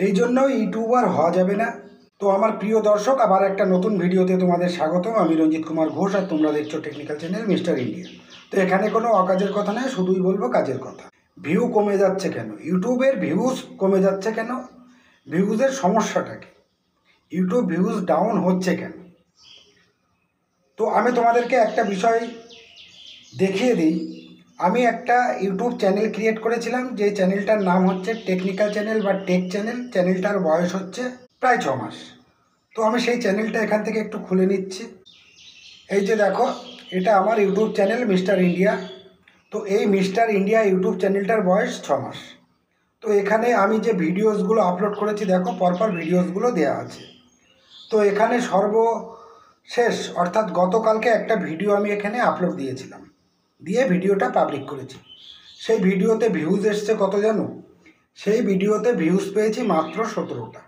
এই জন্য ইউটিউবার হওয়া যাবে না। তো আমার প্রিয় দর্শক, আবার একটা নতুন ভিডিওতে তোমাদের স্বাগতম। আমি রঞ্জিত কুমার ঘোষ, আর তোমরা দেখছো টেকনিক্যাল চ্যানেল মিস্টার ইন্ডিয়া। তো এখানে কোনো অকাজের কথা নয়, শুধুই বলবো কাজের কথা। ভিউ কমে যাচ্ছে কেন? ইউটিউবের ভিউজ কমে যাচ্ছে কেন? ভিউজের সমস্যাটা কি? ইউটিউব ভিউজ ডাউন হচ্ছে কেন? তো আমি তোমাদেরকে একটা বিষয় দেখিয়ে দিই। আমি একটা ইউটিউব চ্যানেল ক্রিয়েট করেছিলাম, যে চ্যানেলটার নাম হচ্ছে টেকনিক্যাল চ্যানেল বা টেক চ্যানেল। চ্যানেলটার বয়স হচ্ছে প্রায় 6 মাস। তো আমি সেই চ্যানেলটা এখান থেকে একটু খুলে নিচ্ছি। এই যে দেখো, এটা আমার ইউটিউব চ্যানেল মিস্টার ইন্ডিয়া। তো এই মিস্টার ইন্ডিয়া ইউটিউব চ্যানেলটার বয়স 6 মাস। তো এখানে আমি যে ভিডিওসগুলো আপলোড করেছি, দেখো পরপর ভিডিওসগুলো দেওয়া আছে। তো এখানে সর্বশেষ অর্থাৎ গতকালকে একটা ভিডিও আমি এখানে আপলোড দিয়েছিলাম, দিয়ে ভিডিওটা পাবলিক করেছি। সেই ভিডিওতে ভিউজ এসছে কত জানো? সেই ভিডিওতে ভিউজ পেয়েছি মাত্র 17টা।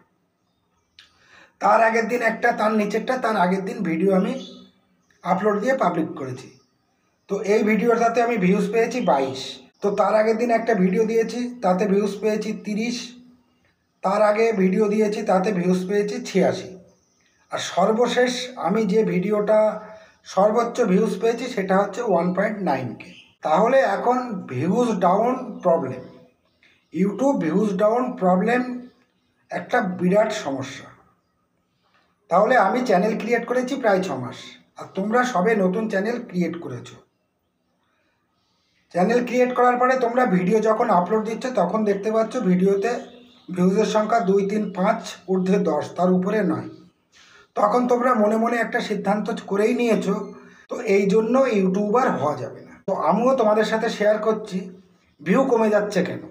তার আগের দিন একটা, তার নিচেরটা, তার আগের দিন ভিডিও আমি আপলোড দিয়ে পাবলিক করেছি। তো এই ভিডিওটাতে আমি ভিউজ পেয়েছি 22। তো তার আগের দিন একটা ভিডিও দিয়েছি, তাতে ভিউজ পেয়েছি 30। তার আগে ভিডিও দিয়েছি, তাতে ভিউজ পেয়েছি 86। আর সর্বশেষ আমি যে ভিডিওটা সর্বোচ্চ ভিউজ পেয়েছি সেটা হচ্ছে 1.9K। তাহলে এখন views down problem, YouTube views down problem একটা বিরাট সমস্যা। তাহলে আমি চ্যানেল ক্রিয়েট করেছি প্রায় 6 মাস, আর তোমরা সবে নতুন চ্যানেল ক্রিয়েট করেছো। চ্যানেল ক্রিয়েট করার পরে তোমরা ভিডিও যখন আপলোড দিচ্ছ, তখন দেখতে পাচ্ছ ভিডিওতে ভিউজের সংখ্যা 2, 3, 5, ঊর্ধ্বে 10, তার উপরে নয়। তখন তোমরা মনে মনে একটা সিদ্ধান্ত করেই নিয়েছো, তো এই জন্য ইউটিউবার হওয়া যাবে না। তো আমিও তোমাদের সাথে শেয়ার করছি ভিউ কমে যাচ্ছে কেন।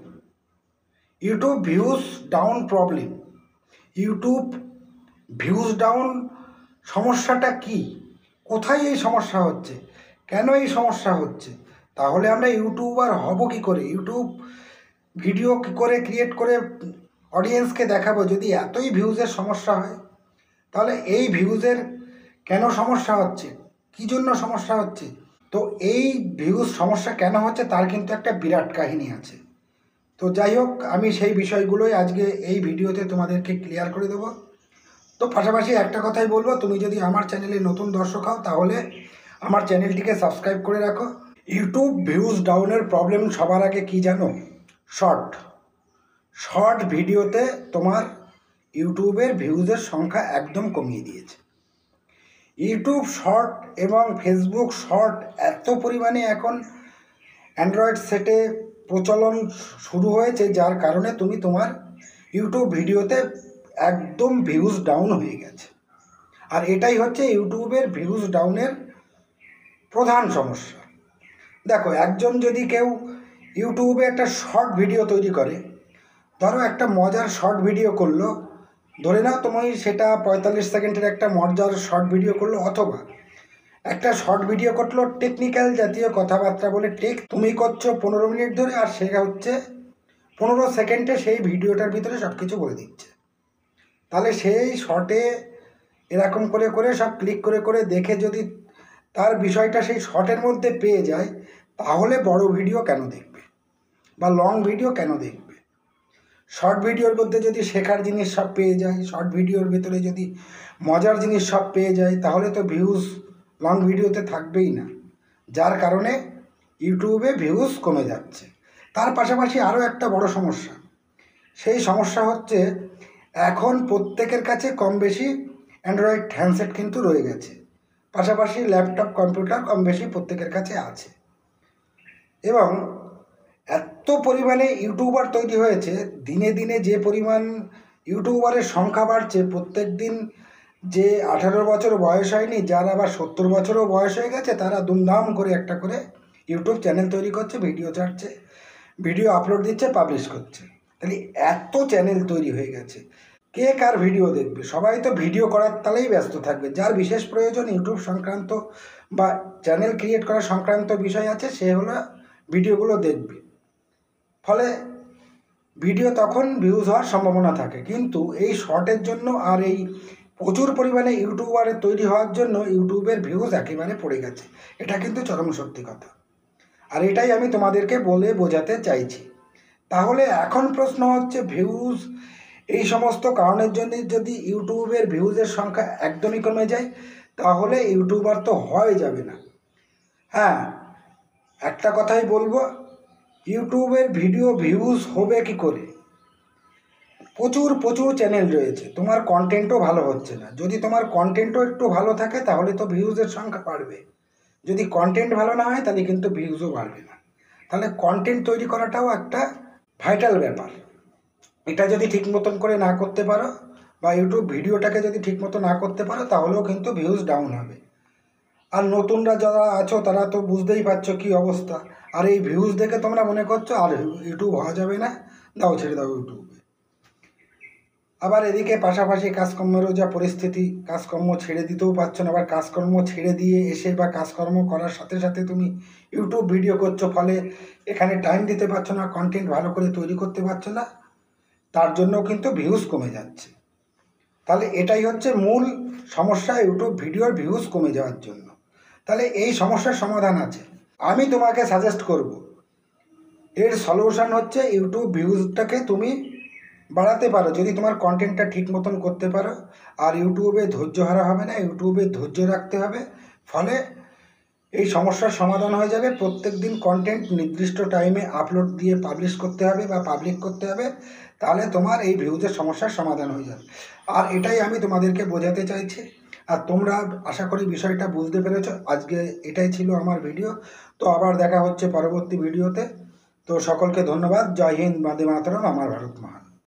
YouTube views down problem, YouTube views down সমস্যাটা কি? কোথায় এই সমস্যা হচ্ছে? কেন এই সমস্যা হচ্ছে? তাহলে আমরা ইউটিউবার হব কি করে? ইউটিউব ভিডিও কী করে ক্রিয়েট করে অডিয়েন্সকে দেখাবো যদি এতই ভিউজের সমস্যা হয়? তাহলে এই ভিউজের কেন সমস্যা হচ্ছে, কী জন্য সমস্যা হচ্ছে? তো এই ভিউজ সমস্যা কেন হচ্ছে তার কিন্তু একটা বিরাট কাহিনী আছে। তো যাই হোক, আমি সেই বিষয়গুলোই আজকে এই ভিডিওতে তোমাদেরকে ক্লিয়ার করে দেবো। তো পাশাপাশি একটা কথাই বলবো, তুমি যদি আমার চ্যানেলে নতুন দর্শক হও তাহলে আমার চ্যানেলটিকে সাবস্ক্রাইব করে রাখো। ইউটিউব ভিউজ ডাউনের প্রবলেম সবার আগে কি জানো? শর্ট ভিডিওতে তোমার ইউটিউবের ভিউজের সংখ্যা একদম কমিয়ে দিয়েছে। ইউটিউব শর্ট এবং ফেসবুক শর্ট এত পরিমাণে এখন অ্যান্ড্রয়েড সেটে প্রচলন শুরু হয়েছে, যার কারণে তুমি তোমার ইউটিউব ভিডিওতে একদম ভিউজ ডাউন হয়ে গেছে। আর এটাই হচ্ছে ইউটিউবের ভিউজ ডাউনের প্রধান সমস্যা। দেখো, একজন যদি কেউ ইউটিউবে একটা শর্ট ভিডিও তৈরি করে, ধরো একটা মজার শর্ট ভিডিও করলো, ধরে নাও তুমি সেটা 45 সেকেন্ডের একটা মজার শর্ট ভিডিও করলো, অথবা একটা শর্ট ভিডিও করলো টেকনিক্যাল জাতীয় কথাবার্তা বলে, তুমি করছো 15 মিনিট ধরে, আর সেটা হচ্ছে 15 সেকেন্ডে সেই ভিডিওটার ভিতরে সব কিছু বলে দিচ্ছে। তাহলে সেই শর্টে এরকম করে করে সব ক্লিক করে করে দেখে যদি তার বিষয়টা সেই শর্টের মধ্যে পেয়ে যায়, তাহলে বড় ভিডিও কেন দেখবে বা লং ভিডিও কেন দেখবে? শর্ট ভিডিওর মধ্যে যদি শেখার জিনিস সব পেয়ে যায়, শর্ট ভিডিওর ভেতরে যদি মজার জিনিস সব পেয়ে যায়, তাহলে তো ভিউজ লং ভিডিওতে থাকবেই না, যার কারণে ইউটিউবে ভিউজ কমে যাচ্ছে। তার পাশাপাশি আরও একটা বড় সমস্যা, সেই সমস্যা হচ্ছে এখন প্রত্যেকের কাছে কম বেশি অ্যান্ড্রয়েড হ্যান্ডসেট কিন্তু রয়ে গেছে, পাশাপাশি ল্যাপটপ কম্পিউটার কম বেশি প্রত্যেকের কাছে আছে। এবং এত পরিমাণে ইউটিউবার তৈরি হয়েছে, দিনে দিনে যে পরিমাণ ইউটিউবারের সংখ্যা বাড়ছে, প্রত্যেক দিন যে 18 বছর বয়স হয়নি, যার আবার 70 বছরও বয়স হয়ে গেছে, তারা দুমদাম করে একটা করে ইউটিউব চ্যানেল তৈরি করছে, ভিডিও ছাড়ছে, ভিডিও আপলোড দিচ্ছে, পাবলিশ করছে। তাহলে এত চ্যানেল তৈরি হয়ে গেছে, কে কার ভিডিও দেখবে? সবাই তো ভিডিও করার তালেই ব্যস্ত থাকবে। যার বিশেষ প্রয়োজন ইউটিউব সংক্রান্ত বা চ্যানেল ক্রিয়েট করা সংক্রান্ত বিষয় আছে, সে হলো ভিডিওগুলো দেখবে। ফলে ভিডিও তখন ভিউজ হওয়ার সম্ভাবনা থাকে। কিন্তু এই শর্টের জন্য আর এই প্রচুর পরিমাণে ইউটিউবারের তৈরি হওয়ার জন্য ইউটিউবের ভিউজ একেবারে পড়ে গেছে। এটা কিন্তু চরম সত্যি কথা, আর এটাই আমি তোমাদেরকে বলে বোঝাতে চাইছি। তাহলে এখন প্রশ্ন হচ্ছে, ভিউজ এই সমস্ত কারণের জন্য যদি ইউটিউবের ভিউজের সংখ্যা একদমই কমে যায় তাহলে ইউটিউবার তো হয়ে যাবে না। হ্যাঁ, একটা কথাই বলবো, ইউটিউবের ভিডিও ভিউজ হবে কি করে? প্রচুর প্রচুর চ্যানেল রয়েছে, তোমার কন্টেন্টও ভালো হচ্ছে না। যদি তোমার কন্টেন্টও একটু ভালো থাকে তাহলে তো ভিউজের সংখ্যা বাড়বে। যদি কন্টেন্ট ভালো না হয় তাহলে কিন্তু ভিউজও বাড়বে না। তাহলে কন্টেন্ট তৈরি করাটাও একটা ভাইটাল ব্যাপার। এটা যদি ঠিক মতন করে না করতে পারো বা ইউটিউব ভিডিওটাকে যদি ঠিক মতো না করতে পারো তাহলেও কিন্তু ভিউজ ডাউন হবে। আর নতুনরা যারা আছো তারা তো বুঝতেই পারছো কী অবস্থা। আর এই ভিউজ দেখে তোমরা মনে করছো আর ইউটিউব হওয়া যাবে না, দাও ছেড়ে দাও ইউটিউবে। আবার এদিকে পাশাপাশি কাজকর্মেরও যা পরিস্থিতি, কাজকর্ম ছেড়ে দিতেও পারছো না। আবার কাজকর্ম ছেড়ে দিয়ে এসে বা কাজকর্ম করার সাথে সাথে তুমি ইউটিউব ভিডিও করছো, ফলে এখানে টাইম দিতে পারছো না, কন্টেন্ট ভালো করে তৈরি করতে পারছো না, তার জন্যও কিন্তু ভিউজ কমে যাচ্ছে। তাহলে এটাই হচ্ছে মূল সমস্যা, ইউটিউব ভিডিওর ভিউজ কমে যাওয়ার জন্য। তাহলে এই সমস্যার সমাধান আছে, আমি তোমাকে সাজেস্ট করব। এর সলিউশন হচ্ছে ইউটিউব ভিউজটাকে তুমি বাড়াতে পারো যদি তোমার কন্টেন্টটা ঠিক মতন করতে পারো। আর ইউটিউবে ধৈর্য হারা হবে না, ইউটিউবে ধৈর্য রাখতে হবে। ফলে এই সমস্যার সমাধান হয়ে যাবে। প্রত্যেক দিন কন্টেন্ট নির্দিষ্ট টাইমে আপলোড দিয়ে পাবলিশ করতে হবে বা পাবলিক করতে হবে, তাহলে তোমার এই ভিউজের সমস্যার সমাধান হয়ে যাবে। আর এটাই আমি তোমাদেরকে বোঝাতে চাইছি। আর তোমরা আশা করি বিষয়টা বুঝতে পেরেছো। আজকে এটাই ছিল আমার ভিডিও। তো আবার দেখা হচ্ছে পরবর্তী ভিডিওতে। তো সকলকে ধন্যবাদ। জয় হিন্দ, বন্দে মাতরম, আমার ভারত মহান।